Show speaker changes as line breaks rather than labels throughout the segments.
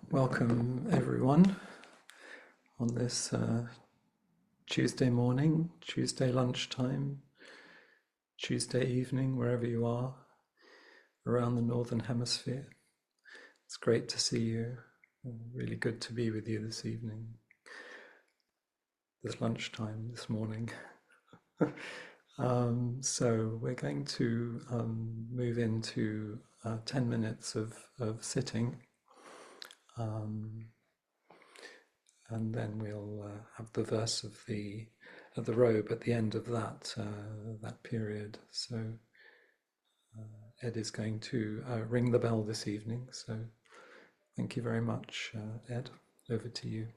Welcome everyone on this Tuesday morning, Tuesday lunchtime, Tuesday evening, wherever you are around the Northern Hemisphere. It's great to see you. Really good to be with you this evening, this lunchtime, this morning. So we're going to move into 10 minutes of sitting. And then we'll have the verse of the robe at the end of that period. So Ed is going to ring the bell this evening. So thank you very much, Ed. Over to you.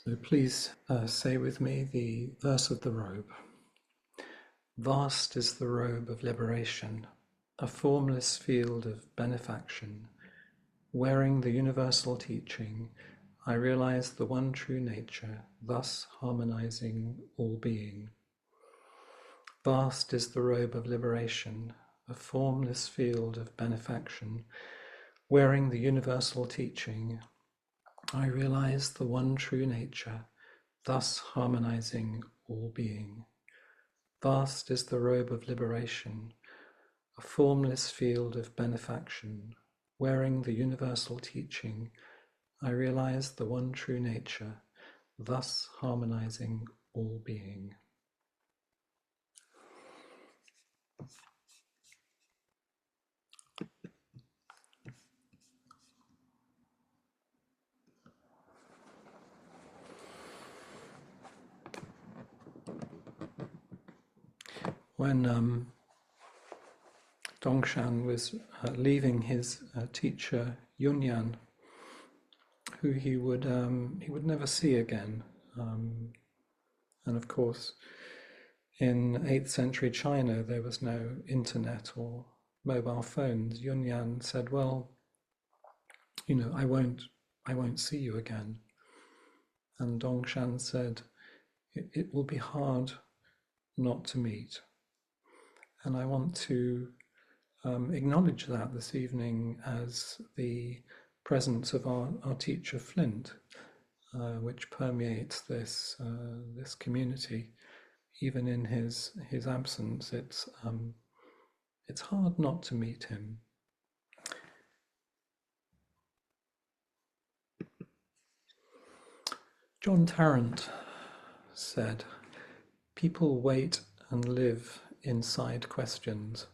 So please say with me the verse of the robe. Vast is the robe of liberation, a formless field of benefaction. Wearing the universal teaching, I realize the one true nature, thus harmonizing all being. Vast is the robe of liberation, a formless field of benefaction. Wearing the universal teaching, I realize the one true nature, thus harmonizing all being. Vast is the robe of liberation, a formless field of benefaction. Wearing the universal teaching, I realize the one true nature, thus harmonizing all being. When Dongshan was leaving his teacher Yunyan, who he would never see again, and of course, in 8th century China there was no internet or mobile phones. Yunyan said, "Well, I won't see you again." And Dongshan said, "It will be hard not to meet." And I want to acknowledge that this evening as the presence of our teacher Flint, which permeates this community. Even in his absence, it's hard not to meet him. John Tarrant said, "People wait and live inside questions.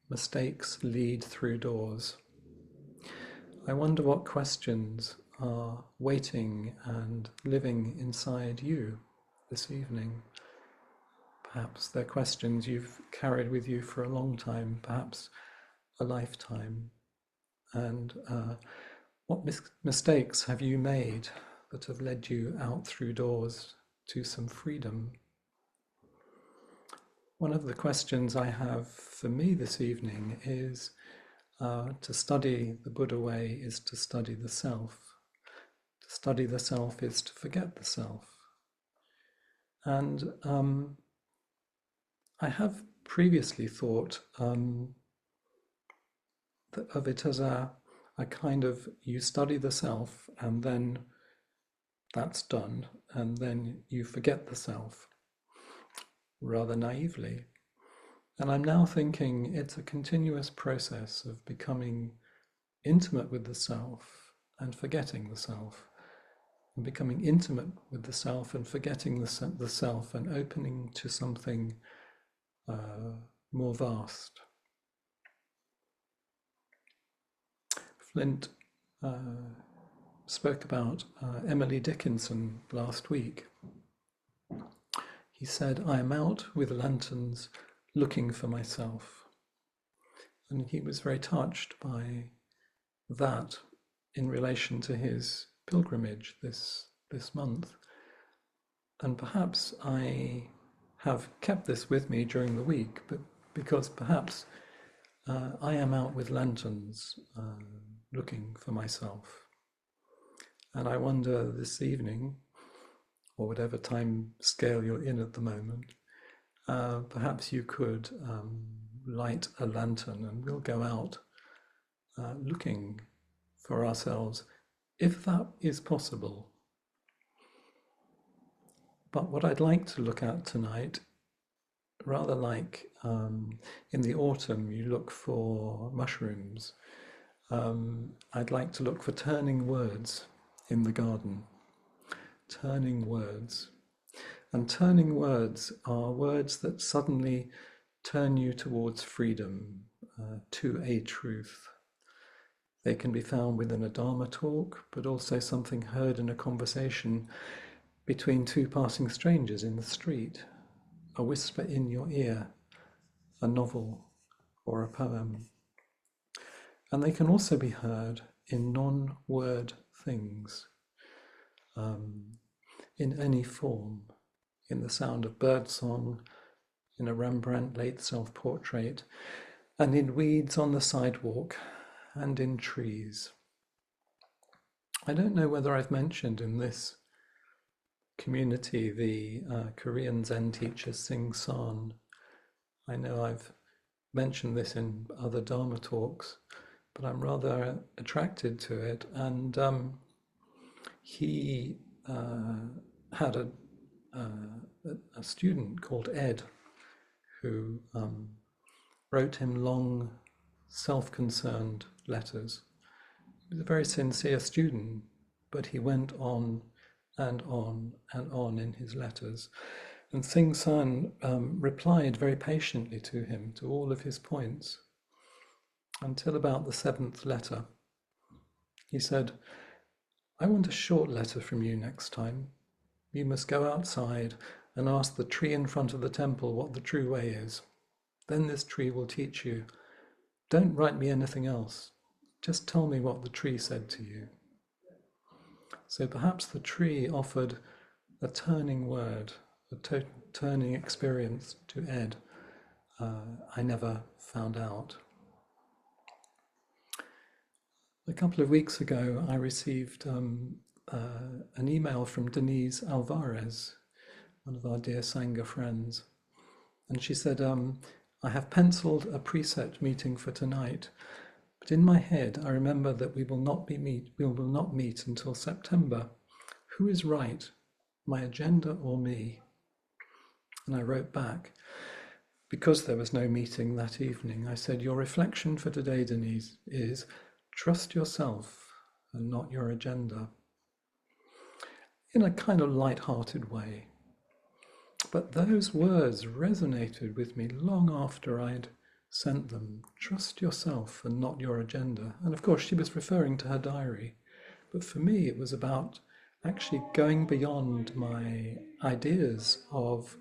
Mistakes lead through doors." I wonder what questions are waiting and living inside you this evening. Perhaps they're questions you've carried with you for a long time, perhaps a lifetime. And what mistakes have you made that have led you out through doors to some freedom? One of the questions I have for me this evening is to study the Buddha way is to study the self. To study the self is to forget the self. And I have previously thought of it as a kind of, you study the self and then that's done, and then you forget the self, rather naively. And I'm now thinking it's a continuous process of becoming intimate with the self and forgetting the self, and becoming intimate with the self and forgetting the self, and opening to something more vast. Flint spoke about Emily Dickinson last week. He said, "I am out with lanterns looking for myself." And he was very touched by that in relation to his pilgrimage this month. And perhaps I have kept this with me during the week, but because perhaps I am out with lanterns looking for myself. And I wonder this evening, or whatever time scale you're in at the moment, perhaps you could light a lantern and we'll go out looking for ourselves, if that is possible. But what I'd like to look at tonight, rather like in the autumn you look for mushrooms, I'd like to look for turning words in the garden. Turning words. And turning words are words that suddenly turn you towards freedom, to a truth. They can be found within a Dharma talk, but also something heard in a conversation between two passing strangers in the street, a whisper in your ear, a novel or a poem. And they can also be heard in non-word things. in any form, in the sound of birdsong, in a Rembrandt late self-portrait, and in weeds on the sidewalk, and in trees. I don't know whether I've mentioned in this community the Korean Zen teacher Sing San. I know I've mentioned this in other Dharma talks, but I'm rather attracted to it. And he had a student called Ed who wrote him long, self-concerned letters. He was a very sincere student, but he went on and on and on in his letters. And Sing San replied very patiently to him, to all of his points, until about the 7th letter. He said, "I want a short letter from you next time. You must go outside and ask the tree in front of the temple what the true way is. Then this tree will teach you. Don't write me anything else. Just tell me what the tree said to you." So perhaps the tree offered a turning word, a turning experience to Ed. I never found out. A couple of weeks ago, I received an email from Denise Alvarez, one of our dear Sangha friends. And she said, I have penciled a preset meeting for tonight, but in my head I remember that we will not meet until September. Who is right, my agenda or me? And I wrote back, because there was no meeting that evening, I said, your reflection for today, Denise, is trust yourself and not your agenda. In a kind of light-hearted way. But those words resonated with me long after I'd sent them. Trust yourself and not your agenda. And of course, she was referring to her diary. But for me, it was about actually going beyond my ideas of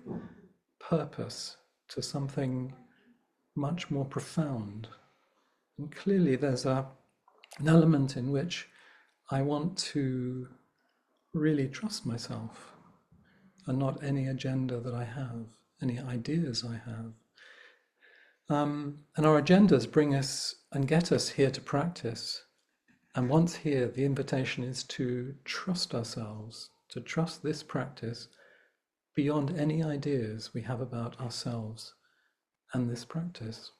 purpose to something much more profound. And clearly, there's an element in which I want to really trust myself and not any agenda that I have, any ideas I have. And our agendas bring us and get us here to practice. And once here, the invitation is to trust ourselves, to trust this practice beyond any ideas we have about ourselves and this practice.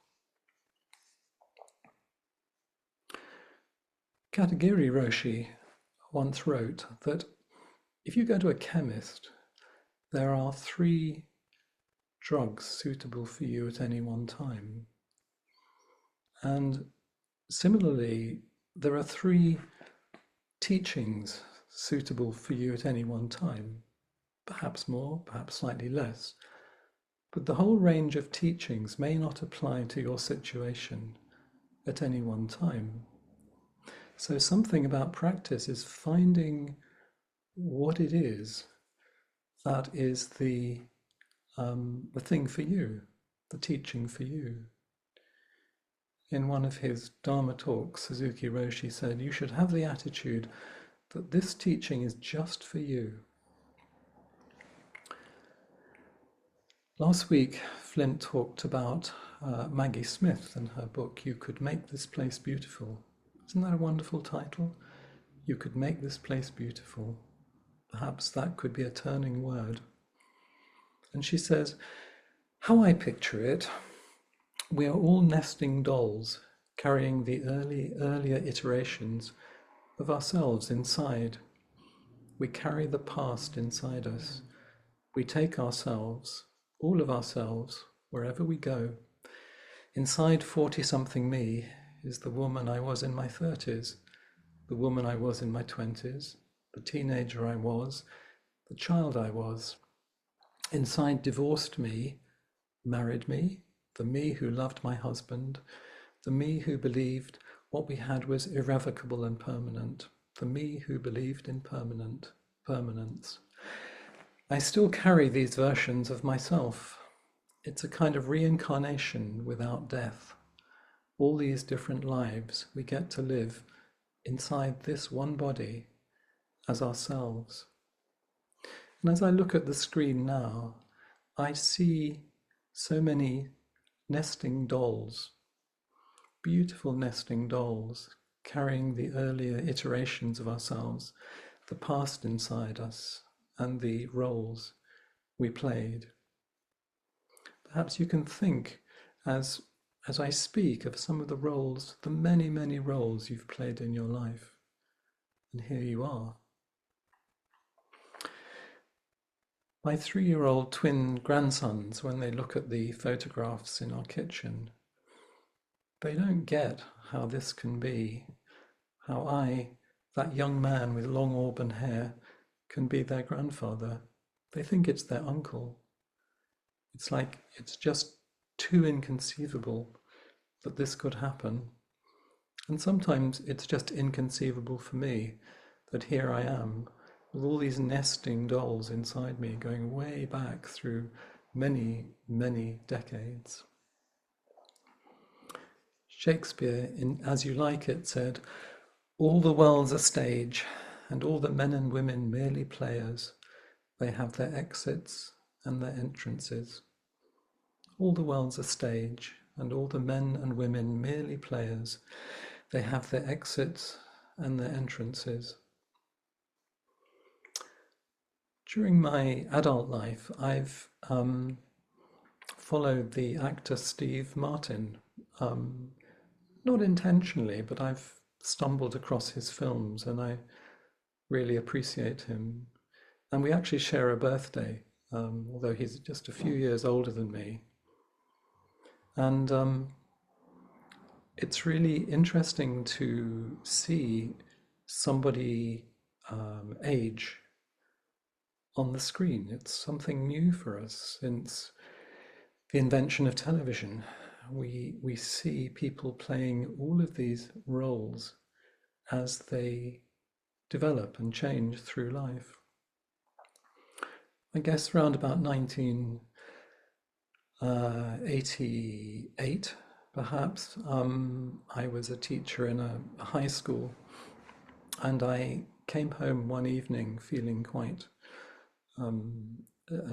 Katagiri Roshi once wrote that if you go to a chemist, there are 3 drugs suitable for you at any one time. And similarly, there are 3 teachings suitable for you at any one time, perhaps more, perhaps slightly less. But the whole range of teachings may not apply to your situation at any one time. So something about practice is finding what it is that is the thing for you, the teaching for you. In one of his Dharma talks, Suzuki Roshi said, you should have the attitude that this teaching is just for you. Last week, Flint talked about Maggie Smith and her book, You Could Make This Place Beautiful. Isn't that a wonderful title? You could make this place beautiful. Perhaps that could be a turning word. And she says, how I picture it, we are all nesting dolls carrying the earlier iterations of ourselves inside. We carry the past inside us. We take ourselves, all of ourselves, wherever we go. Inside 40-something me is the woman I was in my 30s, the woman I was in my 20s, the teenager I was, the child I was. Inside divorced me, married me, the me who loved my husband, the me who believed what we had was irrevocable and permanent, the me who believed in permanence. I still carry these versions of myself. It's a kind of reincarnation without death. All these different lives we get to live inside this one body as ourselves. And as I look at the screen now, I see so many nesting dolls, beautiful nesting dolls, carrying the earlier iterations of ourselves, the past inside us, and the roles we played. Perhaps you can think as I speak of some of the roles, the many, many roles you've played in your life. And here you are. My 3-year-old twin grandsons, when they look at the photographs in our kitchen, they don't get how this can be, how I, that young man with long auburn hair, can be their grandfather. They think it's their uncle. It's like it's just too inconceivable that this could happen. And sometimes it's just inconceivable for me that here I am with all these nesting dolls inside me going way back through many, many decades. Shakespeare, in As You Like It, said, "All the world's a stage, and all the men and women merely players. They have their exits and their entrances." All the world's a stage, and all the men and women merely players. They have their exits and their entrances. During my adult life, I've followed the actor Steve Martin. Not intentionally, but I've stumbled across his films and I really appreciate him. And we actually share a birthday, although he's just a few years older than me. And it's really interesting to see somebody age on the screen. It's something new for us since the invention of television. We see people playing all of these roles as they develop and change through life. I guess around about 1988, perhaps, I was a teacher in a high school, and I came home one evening feeling quite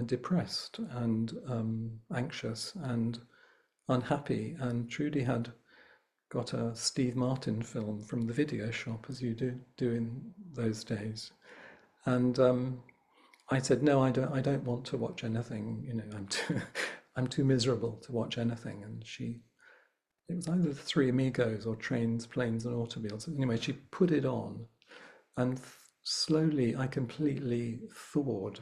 depressed and anxious and unhappy. And Trudy had got a Steve Martin film from the video shop, as you do in those days. And I said, "No, I don't want to watch anything. You know, I'm too miserable to watch anything." And it was either The Three Amigos or Trains, Planes, and Automobiles. Anyway, she put it on, and slowly I completely thawed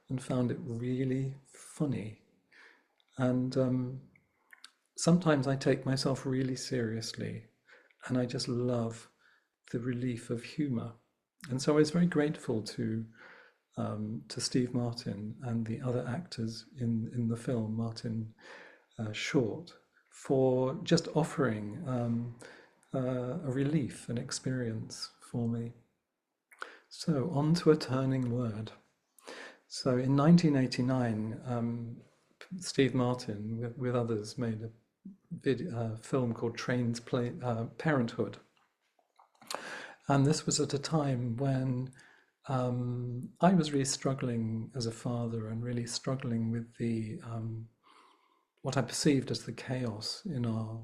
and found it really funny. And sometimes I take myself really seriously, and I just love the relief of humor. And so I was very grateful to Steve Martin and the other actors in the film, Martin Short, for just offering a relief, an experience for me. So on to a turning word. So in 1989, Steve Martin, with others, made a film called Parenthood. And this was at a time when I was really struggling as a father and really struggling with the what I perceived as the chaos in our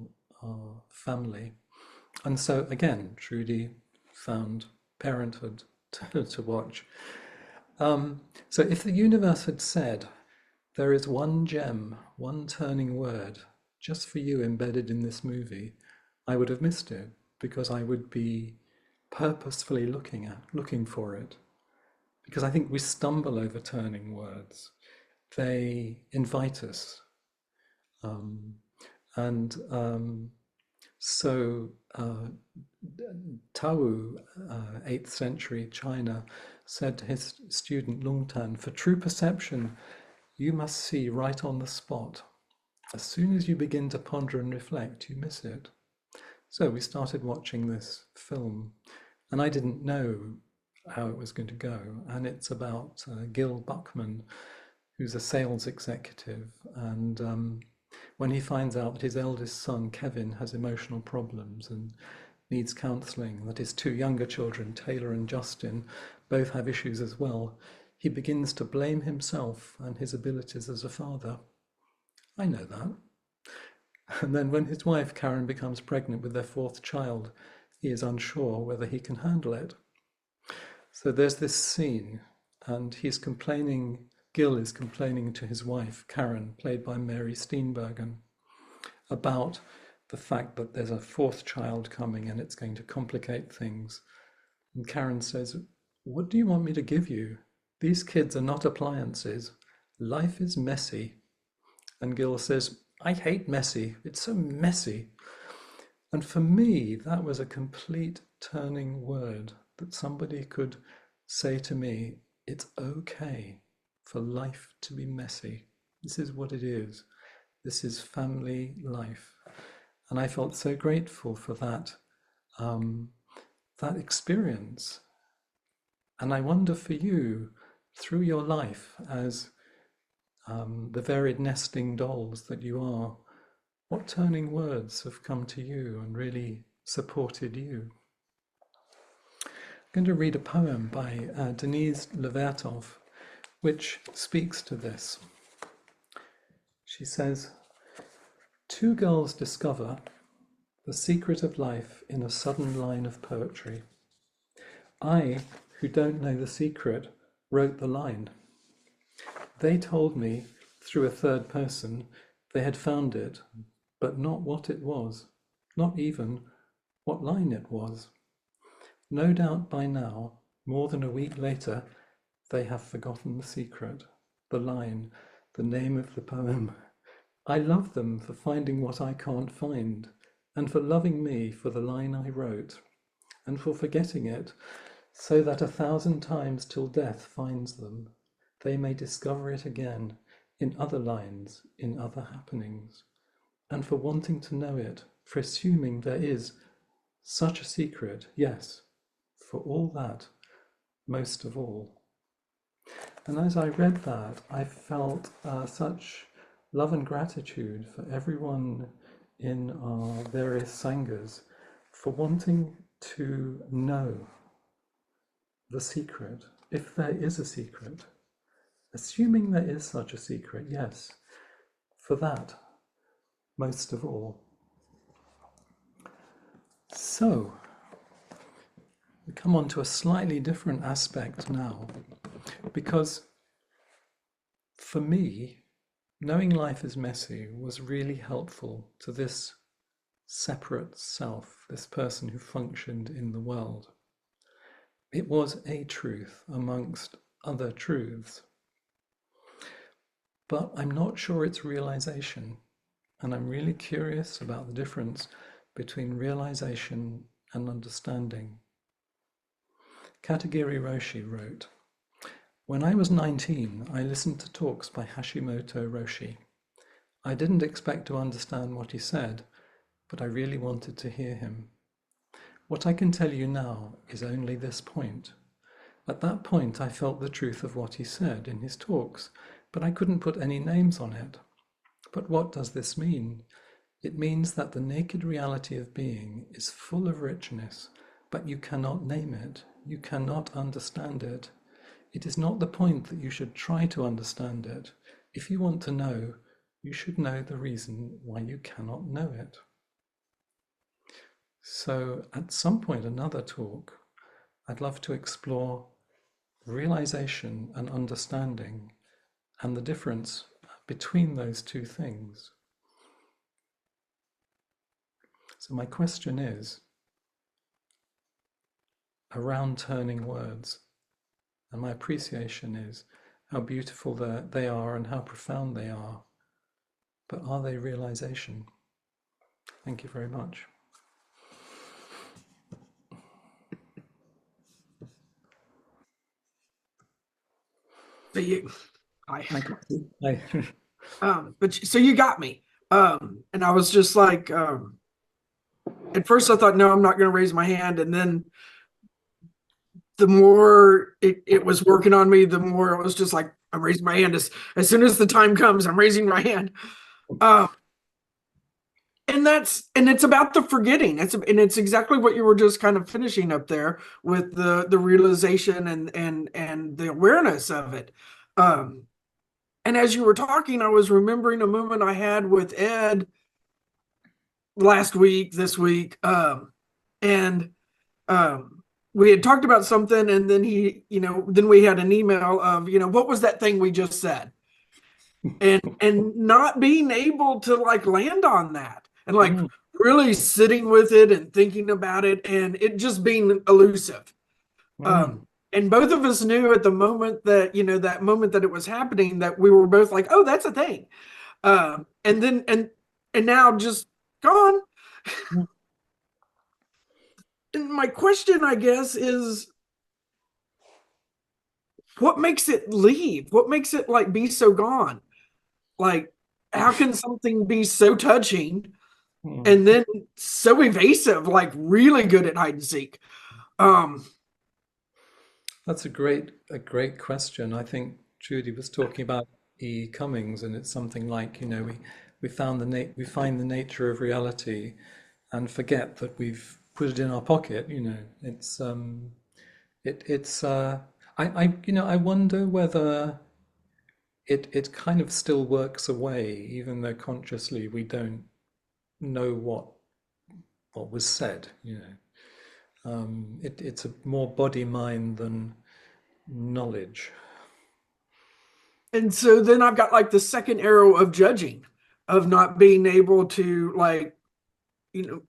family. And so again, Trudy found Parenthood to watch. So if the universe had said, "There is one gem, one turning word, just for you embedded in this movie," I would have missed it, because I would be purposefully looking for it. Because I think we stumble over turning words. They invite us. So Tao, 8th century China, said to his student Lung Tan, "For true perception, you must see right on the spot. As soon as you begin to ponder and reflect, you miss it." So we started watching this film, and I didn't know how it was going to go. And it's about Gil Buckman, who's a sales executive. And when he finds out that his eldest son, Kevin, has emotional problems and needs counselling, that his two younger children, Taylor and Justin, both have issues as well, he begins to blame himself and his abilities as a father. I know that. And then when his wife, Karen, becomes pregnant with their fourth child, he is unsure whether he can handle it. So there's this scene, and he's complaining, Gil is complaining to his wife, Karen, played by Mary Steenburgen, about the fact that there's a fourth child coming and it's going to complicate things. And Karen says, "What do you want me to give you? These kids are not appliances. Life is messy." And Gil says, "I hate messy. It's so messy." And for me, that was a complete turning word, that somebody could say to me, it's okay for life to be messy. This is what it is. This is family life. And I felt so grateful for that, that experience. And I wonder for you, through your life as the varied nesting dolls that you are, what turning words have come to you and really supported you? I'm going to read a poem by Denise Levertov, which speaks to this. She says, "Two girls discover the secret of life in a sudden line of poetry. I, who don't know the secret, wrote the line. They told me through a third person they had found it, but not what it was, not even what line it was. No doubt by now, more than a week later, they have forgotten the secret, the line, the name of the poem. I love them for finding what I can't find, and for loving me for the line I wrote, and for forgetting it, so that 1,000 times till death finds them, they may discover it again in other lines, in other happenings, and for wanting to know it, for assuming there is such a secret, yes, for all that, most of all." And as I read that, I felt such love and gratitude for everyone in our various sanghas for wanting to know the secret, if there is a secret, assuming there is such a secret, yes, for that, most of all. So, we come on to a slightly different aspect now, because for me, knowing life is messy was really helpful to this separate self, this person who functioned in the world. It was a truth amongst other truths. But I'm not sure it's realization, and I'm really curious about the difference between realization and understanding. Katagiri Roshi wrote, "When I was 19, I listened to talks by Hashimoto Roshi. I didn't expect to understand what he said, but I really wanted to hear him. What I can tell you now is only this point. At that point, I felt the truth of what he said in his talks, but I couldn't put any names on it. But what does this mean? It means that the naked reality of being is full of richness, but you cannot name it, you cannot understand it. It is not the point that you should try to understand it. If you want to know, you should know the reason why you cannot know it." So at some point, another talk, I'd love to explore realization and understanding and the difference between those two things. So my question is around turning words, and my appreciation is how beautiful they are and how profound they are, but are they realization? Thank you very much.
So you got me. And I was just like, at first I thought, no, I'm not going to raise my hand. And then the more it was working on me, the more it was just like, I'm raising my hand as soon as the time comes, I'm raising my hand. And and it's about the forgetting. It's exactly what you were just kind of finishing up there with the realization and the awareness of it. Um, and as you were talking, I was remembering a moment I had with Ed last week, this week, and um, we had talked about something, and then then we had an email of, what was that thing we just said, and not being able to like land on that, and like
Mm,
really sitting with it and thinking about it, and it just being elusive.
mm,
And both of us knew at the moment that, that moment that it was happening, that we were both like, oh, that's a thing. And then and now just gone.
mm.
And my question, I guess, is what makes it leave? What makes it like be so gone? Like, how can something be so touching
Mm.
and then so evasive, like really good at hide and seek? Um,
That's a great question. I think Judy was talking about E. Cummings, and it's something like, we find the nature of reality and forget that we've put it in our pocket. It's I wonder whether it kind of still works away, even though consciously we don't know what was said. It's a more body mind than knowledge.
and so then I've got like the second arrow of judging, of not being able to like, you know,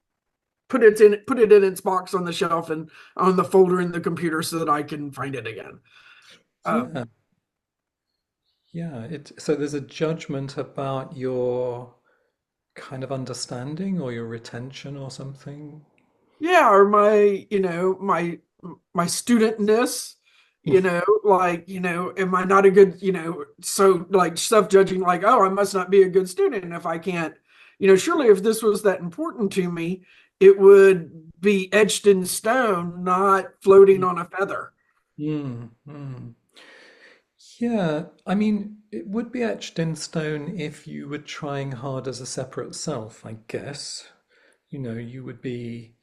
put it in its box on the shelf and on the folder in the computer so that I can find it again. Um,
Yeah, yeah. So there's a judgment about your kind of understanding or your retention or something.
yeah, or my studentness, like, am I not a good, so like self judging, like, oh, I must not be a good student if I can't, surely if this was that important to me, it would be etched in stone, not floating on a feather.
Mm, mm. Yeah, I mean, it would be etched in stone if you were trying hard as a separate self, I guess. You would be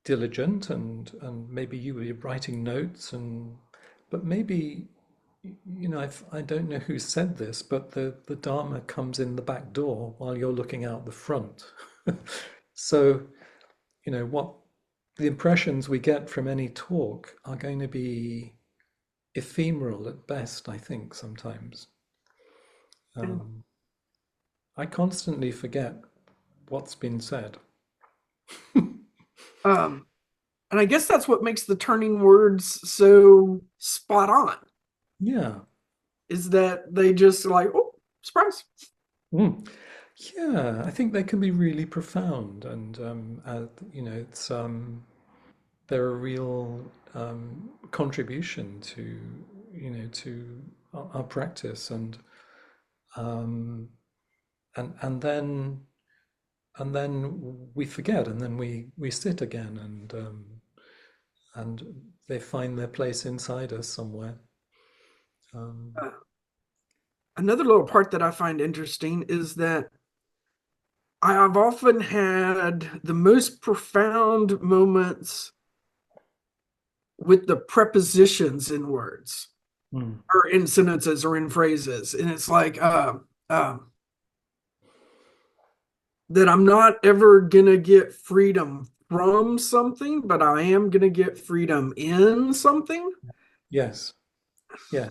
diligent and maybe you would be writing notes but maybe I don't know who said this, but the Dharma comes in the back door while you're looking out the front. So, what the impressions we get from any talk are going to be ephemeral at best, I think, sometimes.
And,
Um, I constantly forget what's been said.
um, and I guess that's what makes the turning words so spot on,
Yeah.
is that they just like, oh, surprise.
Mm. Yeah, I think they can be really profound, and it's they're a real contribution to our practice, um, and then we forget, and then we sit again, and they find their place inside us somewhere. Um,
Uh, Another little part that I find interesting is that I've often had the most profound moments with the prepositions in words
mm,
or in sentences or in phrases. And it's like, that I'm not ever going to get freedom from something, but I am going to get freedom in something.
yes, yeah,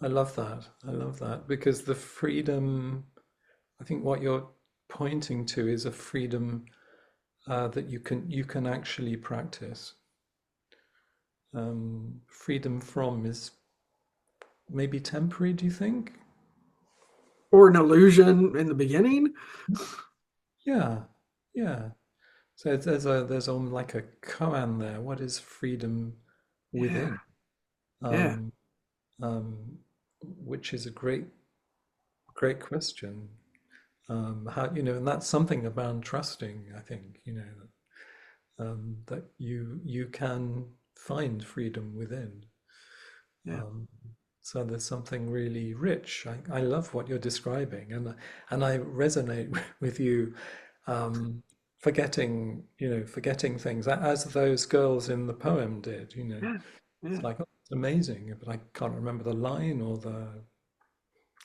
I love that. I love that because the freedom. I think what you're pointing to is a freedom that you can actually practice. Freedom from is maybe temporary, do you think?
Or an illusion in the beginning.
Yeah, yeah. So there's like a koan there. What is freedom
Yeah.
within?
Yeah.
Um, which is a great question. And that's something about trusting, I think, that you can find freedom within.
Yeah.
Um, So there's something really rich. I love what you're describing, and I resonate with you, forgetting, forgetting things as those girls in the poem did.
Yeah,
It's
yeah.
like, oh, it's amazing, but I can't remember the line or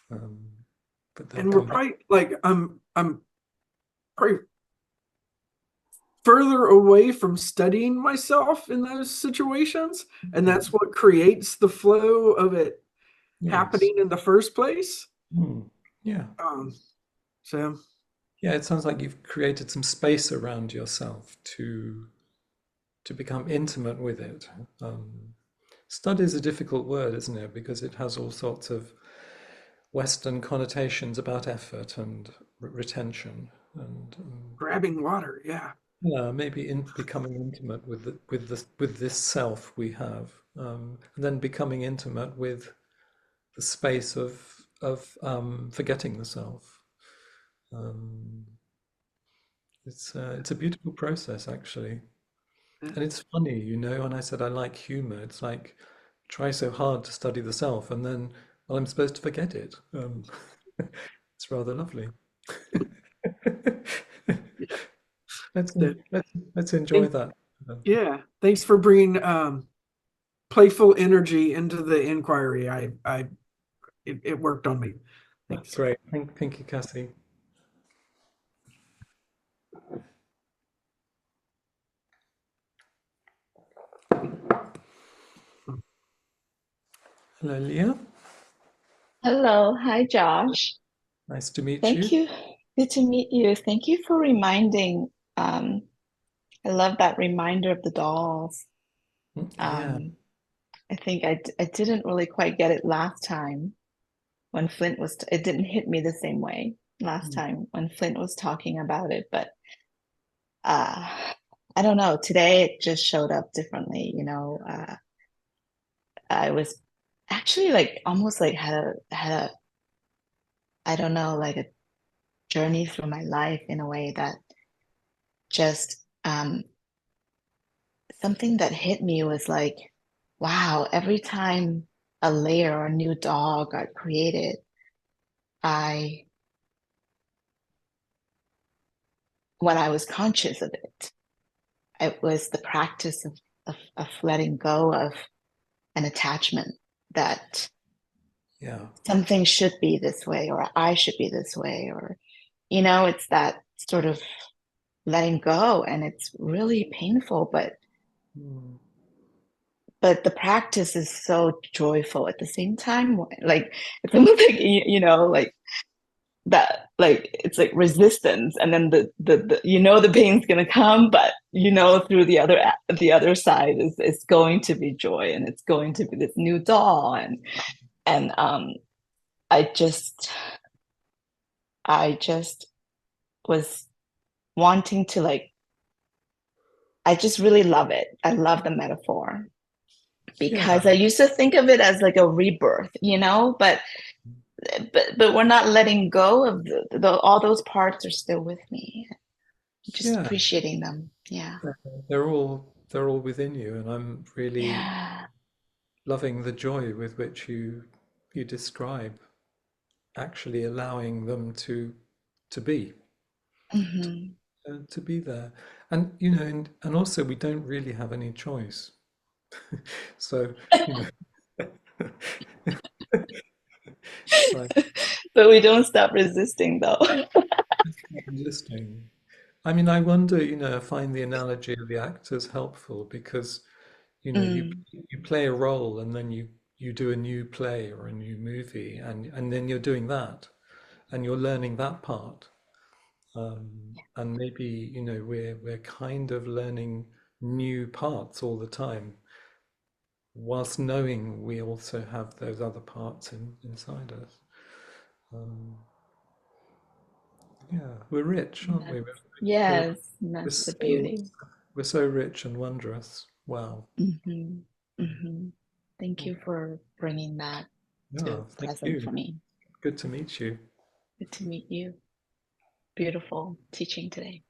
um, but they'll
And we're
come back.
probably like I'm probably further away from studying myself in those situations, and that's
Mm,
what creates the flow of it
yes.
happening in the first place.
Mm, yeah.
Um, so
Yeah, it sounds like you've created some space around yourself to become intimate with it. Study is a difficult word, isn't it? Because it has all sorts of Western connotations about effort and retention, and
grabbing water, yeah.
yeah, maybe in becoming intimate with this self we have, and then becoming intimate with the space of forgetting the self. Um, it's a beautiful process, actually.
Yeah.
And it's funny, when I said I like humor, it's like try so hard to study the self, and then, well, I'm supposed to forget it. It's rather lovely. Let's
So,
let's enjoy
thank,
that.
yeah, thanks for bringing playful energy into the inquiry. It worked on me. Thanks.
Great. Thank you, Cassie. Hello, Leah.
Hello, hi Josh.
Nice to meet
Thank
you.
you. Good to meet you. Thank you for reminding. Um, I love that reminder of the dolls.
Yeah.
I think I didn't really quite get it last time when Flint was, it didn't hit me the same way last
Mm.
time when Flint was talking about it, but uh, I don't know. Today it just showed up differently, I was actually like almost like had a I don't know, like a journey through my life in a way that just something that hit me was like, wow, every time a layer or a new dog got created, I, when I was conscious of it, it was the practice of letting go of an attachment that
Yeah.
something should be this way or I should be this way, or, it's that sort of letting go. And it's really painful,
Mm.
but the practice is so joyful at the same time. Like it's almost like like that, like it's like resistance, and then the pain's gonna come, but through the other side is going to be joy, and it's going to be this new doll, and I just I just was wanting to like I just really love it. I love the metaphor because
Yeah.
I used to think of it as like a rebirth, but we're not letting go of all those parts are still with me, just
Yeah.
appreciating them. Yeah.
They're all within you, and I'm really
Yeah.
loving the joy with which you describe actually allowing them to be
Hmm.
to be there, and and also we don't really have any choice. So you know, it's like
But we don't stop resisting though.
listening. I mean, I wonder, I find the analogy of the actors helpful because, you
Mm.
you play a role and then you do a new play or a new movie and then you're doing that and you're learning that part. And maybe, we're kind of learning new parts all the time, whilst knowing we also have those other parts inside us. Um, yeah, we're rich, aren't we? We're,
Yes,
we're
that's the
so
beauty.
we're so rich and wondrous. Wow.
Hmm. Hmm. Thank you for bringing that
Yeah,
to
thank
present
you.
for me.
Good to meet you.
Good to meet you. Beautiful teaching today.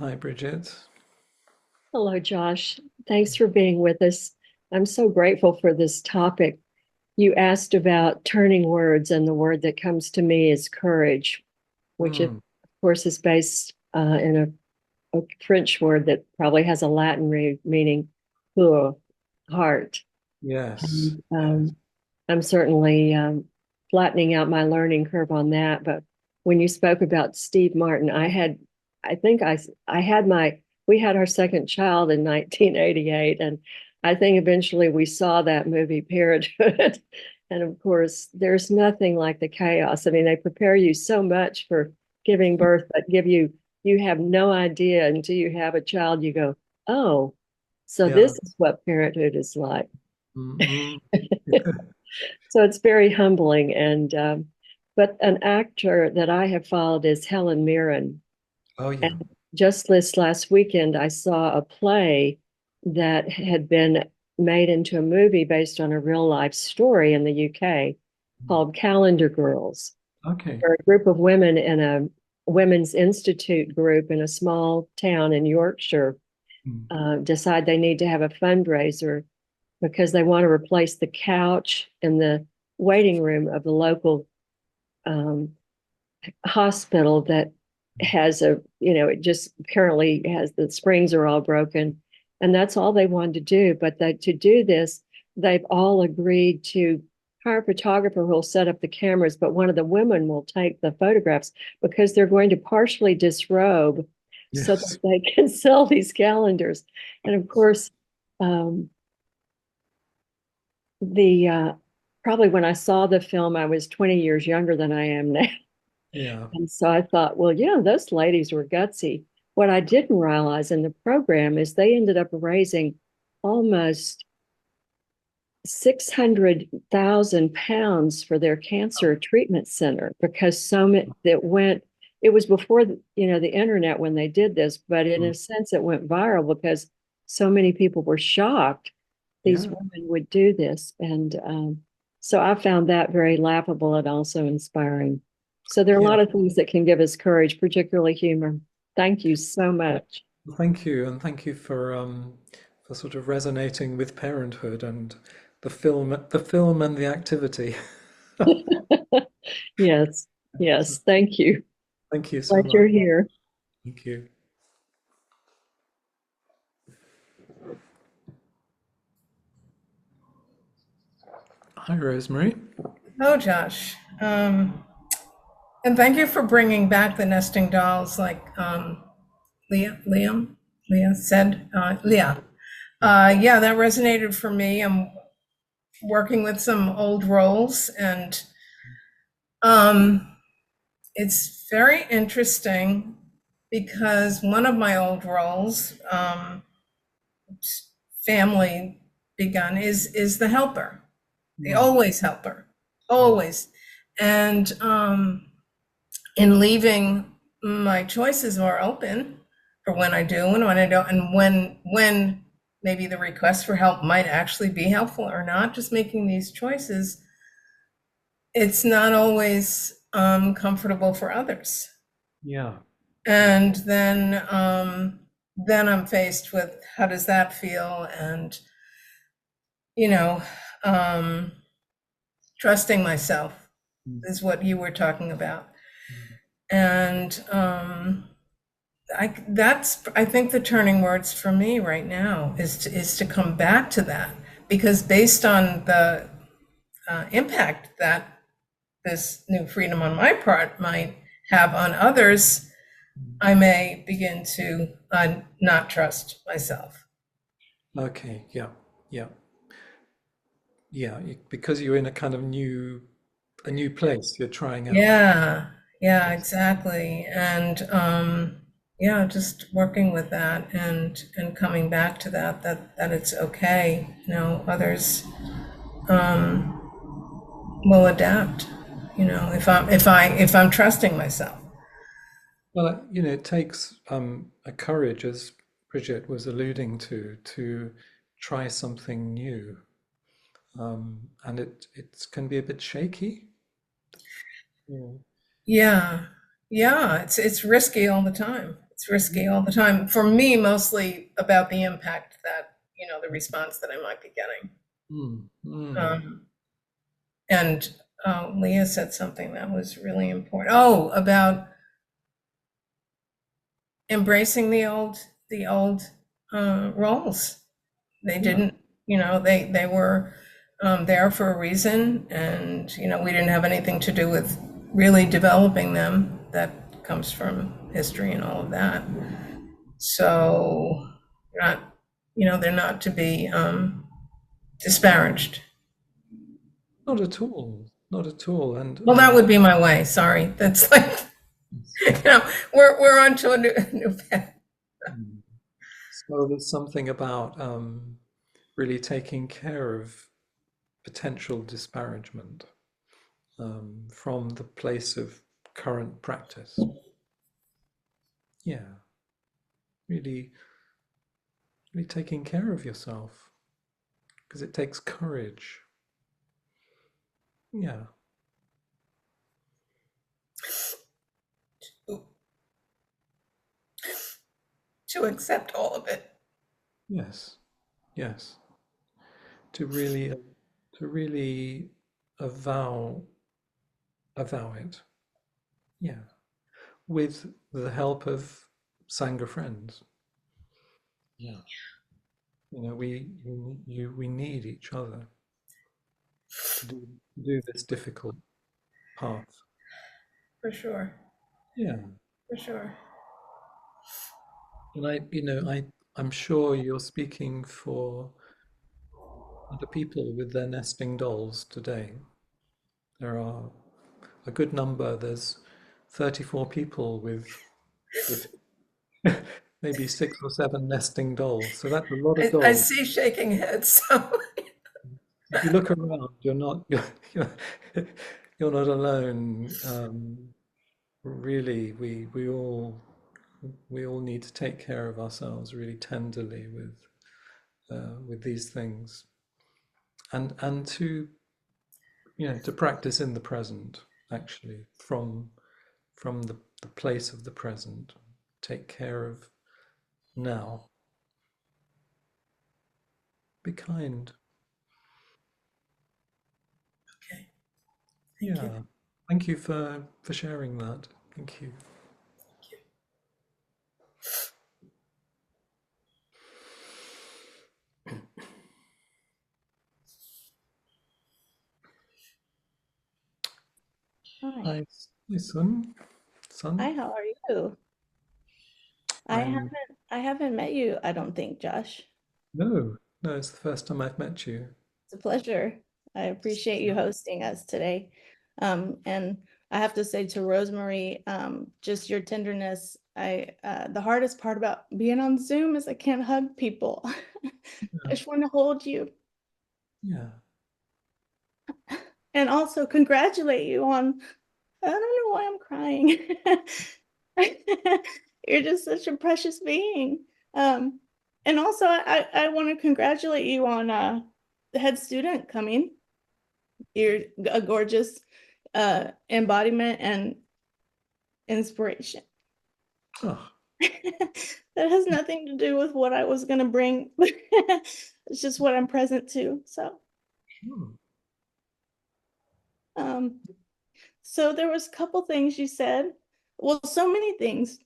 Hi, Bridget.
Hello, Josh. Thanks for being with us. I'm so grateful for this topic. You asked about turning words, and the word that comes to me is courage, which, of course, is based in a French word that probably has a Latin meaning "pour," heart.
Yes.
I'm certainly flattening out my learning curve on that. But when you spoke about Steve Martin, we had our second child in 1988, and I think eventually we saw that movie Parenthood. And of course, there's nothing like the chaos. I mean, they prepare you so much for giving birth, but you have no idea until you have a child. You go, oh, so
Yeah.
this is what parenthood is like.
Mhm.
So it's very humbling. And but an actor that I have followed is Helen Mirren.
Oh, yeah.
And just this last weekend, I saw a play that had been made into a movie based on a real life story in the UK called Calendar Girls,
Okay.
where a group of women in a women's institute group in a small town in Yorkshire decide they need to have a fundraiser because they want to replace the couch in the waiting room of the local hospital that has it just apparently has the springs are all broken. And that's all they wanted to do. But to do this, they've all agreed to hire a photographer who'll set up the cameras, but one of the women will take the photographs because they're going to partially disrobe so
Yes.
that they can sell these calendars. And of course, probably when I saw the film, I was 20 years younger than I am now.
Yeah.
And so I thought, well, yeah, those ladies were gutsy. What I didn't realize in the program is they ended up raising almost 600,000 pounds for their cancer treatment center because it was before the internet when they did this, but in a sense it went viral because so many people were shocked these women would do this. And so I found that very laughable and also inspiring. So there are a lot of things that can give us courage, particularly humor. Thank you so much.
Thank you, and thank you for sort of resonating with parenthood and the film and the activity.
Yes, yes. Thank you.
Thank you so
Glad you're
much.
here.
Thank you. Hi, Rosemary.
Oh, Josh. And thank you for bringing back the nesting dolls like Leah said. Leah. Yeah, that resonated for me. I'm working with some old roles, and it's very interesting because one of my old roles, family begun, is the helper, the always helper, always. And in leaving my choices more open for when I do and when I don't, and when maybe the request for help might actually be helpful or not, just making these choices, it's not always comfortable for others.
Yeah.
And then I'm faced with how does that feel, and trusting myself is what you were talking about. And I think the turning words for me right now is to come back to that, because based on the impact that this new freedom on my part might have on others, I may begin to not trust myself.
Okay. Yeah. Yeah. Yeah. Because you're in a kind of a new place. You're trying out.
Yeah, exactly. And yeah, just working with that and coming back to that it's okay. Others will adapt. If I'm trusting myself.
Well, it takes a courage, as Bridget was alluding to try something new, and it can be a bit shaky.
Yeah, it's risky all the time. It's risky all the time. For me, mostly about the impact that, the response that I might be getting. And Leah said something that was really important. Oh, about embracing the old roles. They didn't, they were there for a reason, and we didn't have anything to do with really developing them. That comes from history and all of that. So they're not to be disparaged.
Not at all. Not at all. And
well, that would be my way. Sorry, that's like we're on to a new path.
So there's something about really taking care of potential disparagement from the place of current practice. Yeah, really taking care of yourself, because it takes courage. Yeah.
To accept all of it.
Yes. Yes. To really avow it. Yeah. With the help of Sangha friends. Yeah. We need each other to do this difficult path.
For sure.
Yeah.
For sure.
And I'm sure you're speaking for other people with their nesting dolls today. There are a good number. There's 34 people with maybe 6 or 7 nesting dolls. So that's a lot of dolls.
I see shaking heads. So
if you look around, you're not alone. Really, we all need to take care of ourselves really tenderly with these things, and to to practice in the present, actually, from the place of the present. Take care of now. Be kind.
Okay.
Thank you. Thank you for sharing that. Thank you.
Hi.
Hi, son.
Hi, how are you? I haven't met you, I don't think, Josh.
No, it's the first time I've met you.
It's a pleasure. I appreciate you hosting us today. And I have to say to Rosemary, just your tenderness. The hardest part about being on Zoom is I can't hug people. I just want to hold you.
Yeah.
And also congratulate you on, I don't know why I'm crying. You're just such a precious being. And also I want to congratulate you on the head student coming. You're a gorgeous embodiment and inspiration.
Oh.
That has nothing to do with what I was going to bring. It's just what I'm present to. So, so there was a couple things you said. Well, so many things.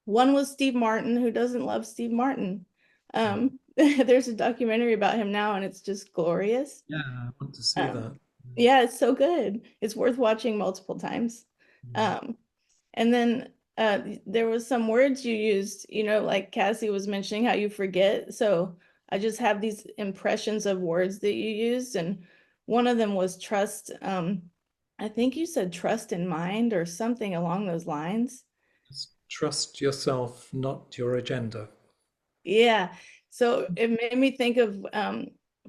One was Steve Martin. Who doesn't love Steve Martin? There's a documentary about him now, and it's just glorious.
Yeah, I want to see that.
Yeah, it's so good. It's worth watching multiple times. And then there was some words you used, like Cassie was mentioning how you forget. So I just have these impressions of words that you used, and one of them was trust. I think you said trust in mind or something along those lines.
Just trust yourself, not your agenda.
Yeah. So it made me think of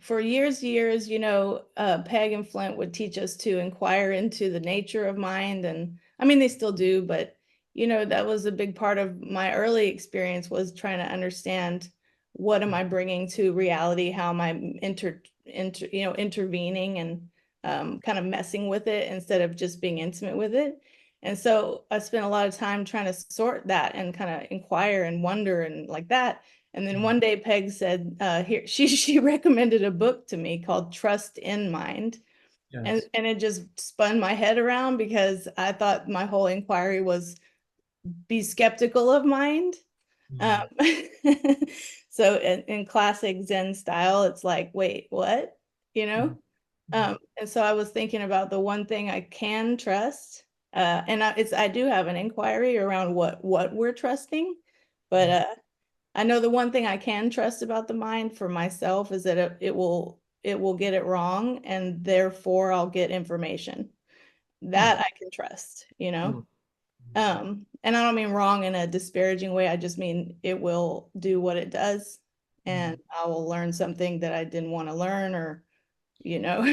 for years, Peg and Flint would teach us to inquire into the nature of mind. And I mean, they still do, but that was a big part of my early experience, was trying to understand what am I bringing to reality? How am I intervening and kind of messing with it instead of just being intimate with it. And so I spent a lot of time trying to sort that and kind of inquire and wonder and like that. And then one day Peg said, here, she recommended a book to me called Trust in Mind.
Yes.
And it just spun my head around because I thought my whole inquiry was be skeptical of mind.
Mm.
So in classic Zen style, it's like, wait, what? You know? And so I was thinking about the one thing I can trust. And I do have an inquiry around what we're trusting, but I know the one thing I can trust about the mind for myself is that it will get it wrong, and therefore I'll get information that I can trust, you know. And I don't mean wrong in a disparaging way. I just mean it will do what it does, and I will learn something that I didn't want to learn, or, you know,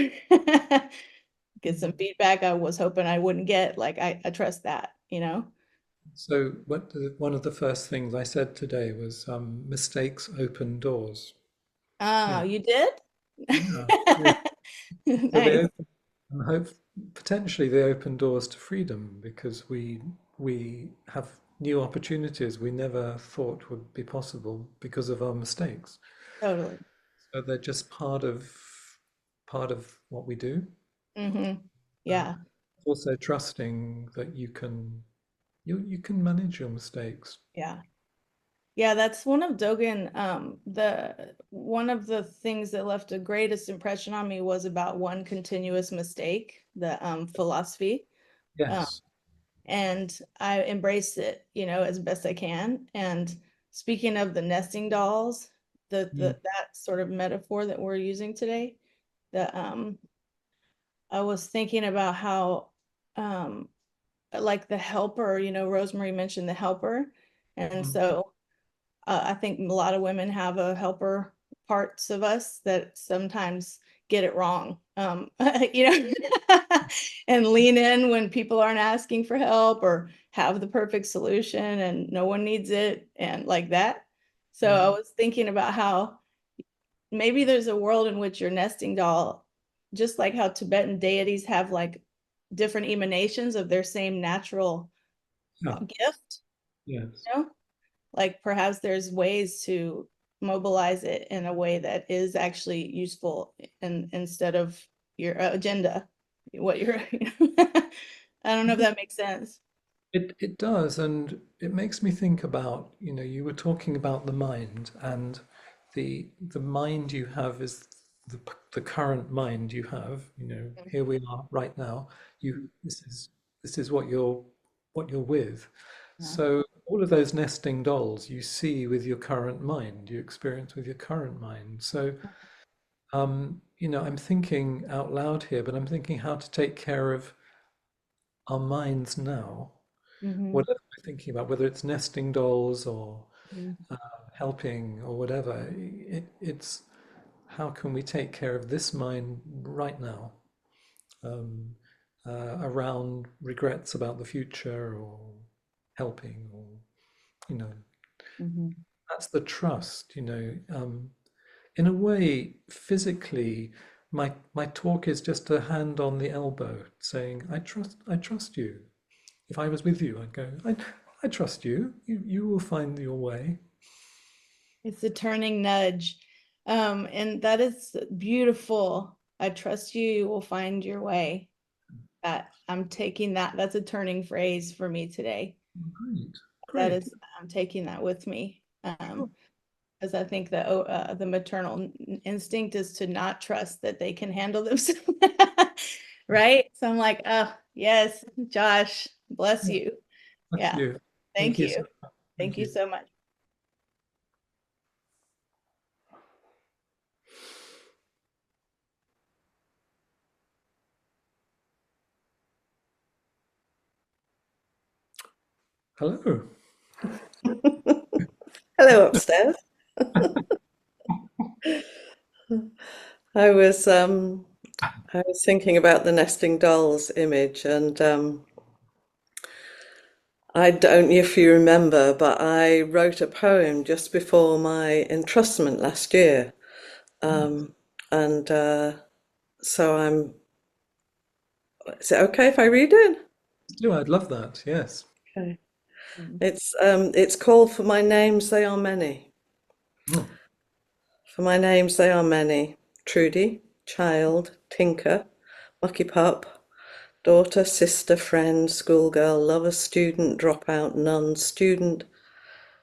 get some feedback I was hoping I wouldn't get. Like I trust that, you know.
So one of the first things I said today was mistakes open doors.
Oh,
Yeah.
you did?
Yeah. Yeah. So they
Nice.
open, and hope potentially they open doors to freedom because we have new opportunities we never thought would be possible because of our mistakes.
Totally.
So they're just part of what we do.
Yeah.
Also trusting that you can manage your mistakes.
Yeah. Yeah, that's one of Dogen. The one of the things that left the greatest impression on me was about one continuous mistake, the philosophy.
Yes.
And I embraced it, you know, as best I can. And speaking of the nesting dolls, that sort of metaphor that we're using today, the I was thinking about how like the helper, you know, Rosemary mentioned the helper. And so I think a lot of women have a helper parts of us that sometimes get it wrong, you know, and lean in when people aren't asking for help, or have the perfect solution and no one needs it, and like that. So I was thinking about how maybe there's a world in which your nesting doll, just like how Tibetan deities have like different emanations of their same natural
Yeah.
gift,
Yes.
you know? Like perhaps there's ways to mobilize it in a way that is actually useful, and instead of your agenda, what you're, you know? I don't know if that makes sense.
It does, and it makes me think about, you were talking about the mind, and the mind you have is the current mind you have. Here we are right now. This is what you're with.
Yeah.
So all of those nesting dolls you see with your current mind, you experience with your current mind. So I'm thinking out loud here, but I'm thinking how to take care of our minds now,
Mm-hmm.
whatever we're thinking about, whether it's nesting dolls or
Mm-hmm.
helping or whatever. It's how can we take care of this mind right now, um, around regrets about the future or helping, or you know
Mm-hmm.
that's the trust. In a way, physically, my talk is just a hand on the elbow saying, I trust you. If I was with you, I'd go, I trust you. You will find your way.
It's a turning nudge. And that is beautiful. I trust you, you will find your way. I'm taking that. That's a turning phrase for me today.
Great,
That
great.
is, I'm taking that with me.
Sure.
Because I think the maternal instinct is to not trust that they can handle themselves. Right? So I'm like, oh, yes, Josh, bless
Yeah,
you.
that's
Yeah.
you. Thank
Thank
you
you.
so much.
Thank
Thank
you
you.
so much.
Hello.
Hello upstairs. I was I was thinking about the nesting dolls image, and I don't know if you remember, but I wrote a poem just before my entrustment last year. And so is it okay if I read it?
No, I'd love that. Yes.
Okay.
Mm.
It's called For My Names They Are Many.
Mm.
For my names they are many. Trudy, child, tinker, mucky pup, daughter, sister, friend, schoolgirl, lover, student, dropout, nun, student,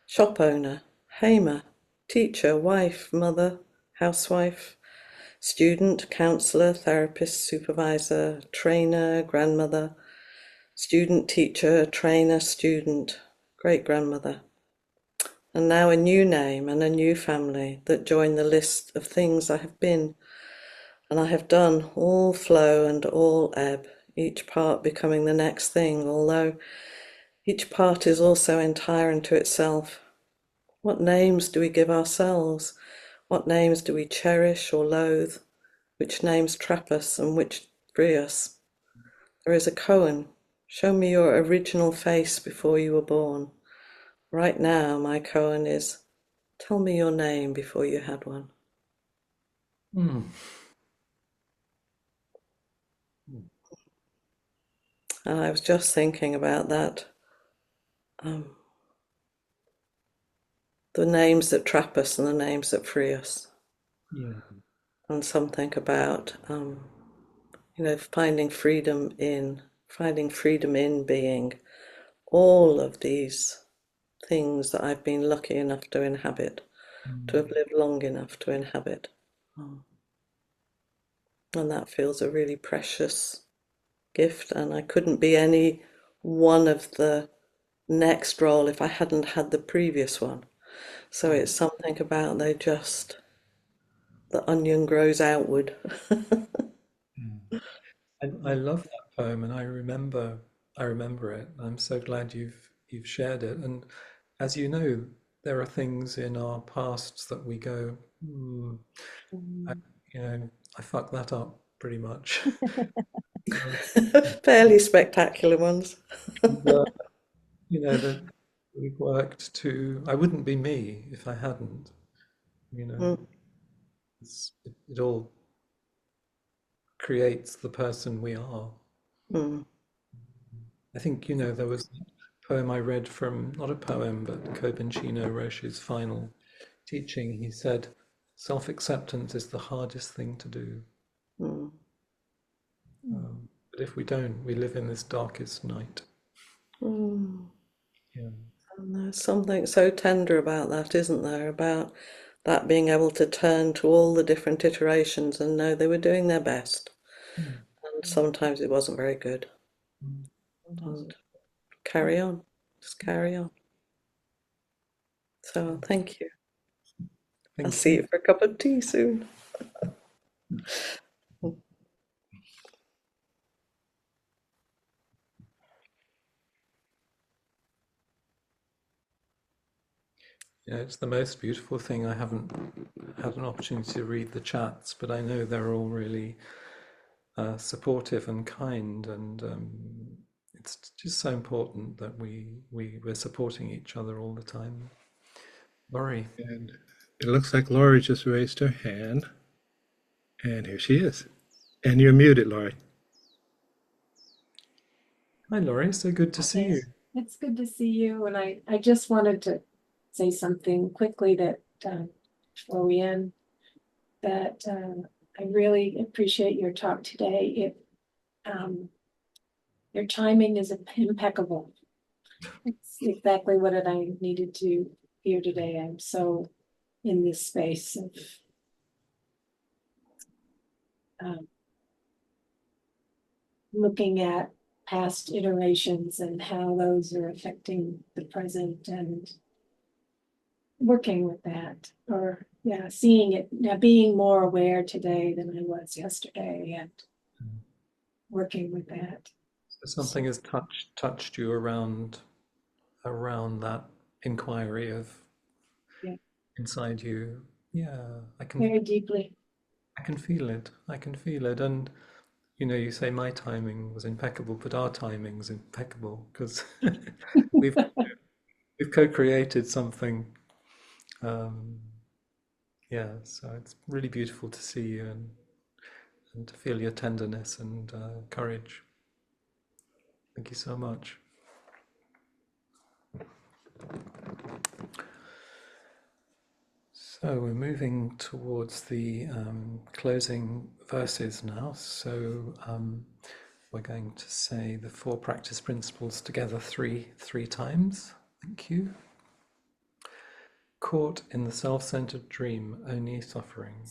shop owner, Hema, teacher, wife, mother, housewife, student, counsellor, therapist, supervisor, trainer, grandmother, student, teacher, trainer, student, great-grandmother. And now a new name and a new family that join the list of things I have been and I have done, all flow and all ebb, each part becoming the next thing, although each part is also entire unto itself. What names do we give ourselves? What names do we cherish or loathe? Which names trap us and which free us? There is a koan. Show me your original face before you were born. Right now, my koan is, tell me your name before you had one.
Mm.
And I was just thinking about that. The names that trap us and the names that free us.
Yeah.
And something about, finding freedom in being all of these things that I've been lucky enough to inhabit, to have lived long enough to inhabit. And that feels a really precious gift. And I couldn't be any one of the next role if I hadn't had the previous one. So it's something about the onion grows outward.
I love that poem, and I remember it. I'm so glad you've shared it. And as you know, there are things in our pasts that we go, I, I fucked that up pretty much.
Fairly spectacular ones.
But, that we've worked to. I wouldn't be me if I hadn't. You know,
Mm,
it all creates the person we are.
mm,
I think, there was a poem I read from, not a poem, but Kobenchino Roshi's final teaching. He said, self-acceptance is the hardest thing to do.
mm,
But if we don't, we live in this darkest night.
mm.
Yeah.
And there's something so tender about that, isn't there? About that being able to turn to all the different iterations and know they were doing their best.
Mm.
And sometimes it wasn't very good.
Mm.
And carry on, just carry on. So thank you. I'll
Thank
see
you.
you for a cup of tea soon.
Yeah, it's the most beautiful thing. I haven't had an opportunity to read the chats, but I know they're all really supportive and kind, and it's just so important that we're supporting each other all the time. Laurie.
And it looks like Laurie just raised her hand. And here she is. And you're muted, Laurie.
Hi, Laurie. So good to see you.
It's good to see you. And I just wanted to say something quickly that before we end, that I really appreciate your talk today. Your timing is impeccable. It's exactly what I needed to hear today. I'm so in this space of looking at past iterations and how those are affecting the present and working with that, or seeing it now, being more aware today than I was yesterday, and working with that.
So something has touched you around that inquiry of inside you. Yeah,
Very deeply.
I can feel it. I can feel it. And you say my timing was impeccable, but our timing is impeccable because we've co-created something. Yeah, so it's really beautiful to see you and to feel your tenderness and courage. Thank you so much. So we're moving towards the closing verses now. So we're going to say the 4 practice principles together three times. Thank you. Caught in the self-centered dream, only suffering.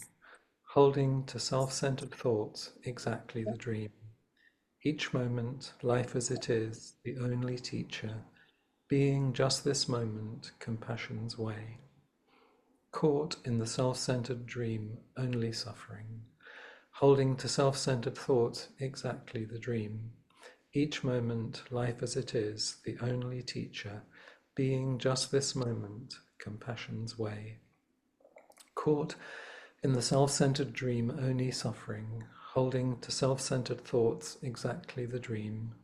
Holding to self-centered thoughts, exactly the dream. Each moment, life as it is, the only teacher. Being just this moment, compassion's way. Caught in the self-centered dream, only suffering. Holding to self-centered thoughts, exactly the dream. Each moment, life as it is, the only teacher. Being just this moment, compassion's way. Caught in the self-centered dream, only suffering. Holding to self-centered thoughts, exactly the dream.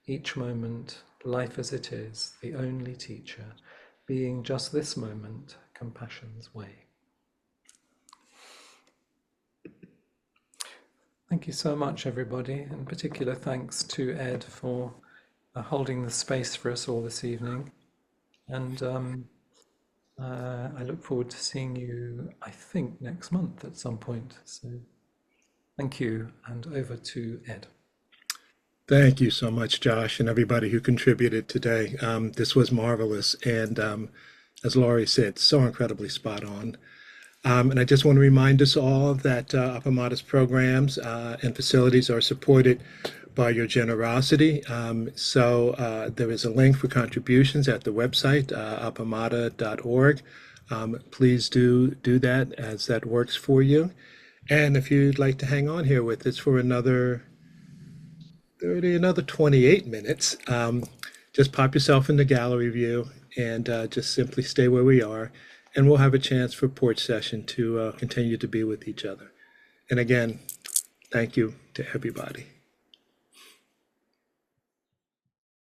Each moment, life as it is, the only teacher. Being just this moment, compassion's way. Thank you so much, everybody. In particular, thanks to Ed for holding the space for us all this evening. And I look forward to seeing you, I think, next month at some point. So thank you, and over to Ed.
Thank you so much, Josh, and everybody who contributed today. This was marvelous, and as Laurie said, so incredibly spot on. And I just want to remind us all that Appamada's programs and facilities are supported by your generosity. So there is a link for contributions at the website, appamada.org. Please do that as that works for you. And if you'd like to hang on here with us for another 28 minutes, just pop yourself in the gallery view and just simply stay where we are. And we'll have a chance for porch session to continue to be with each other. And again, thank you to everybody.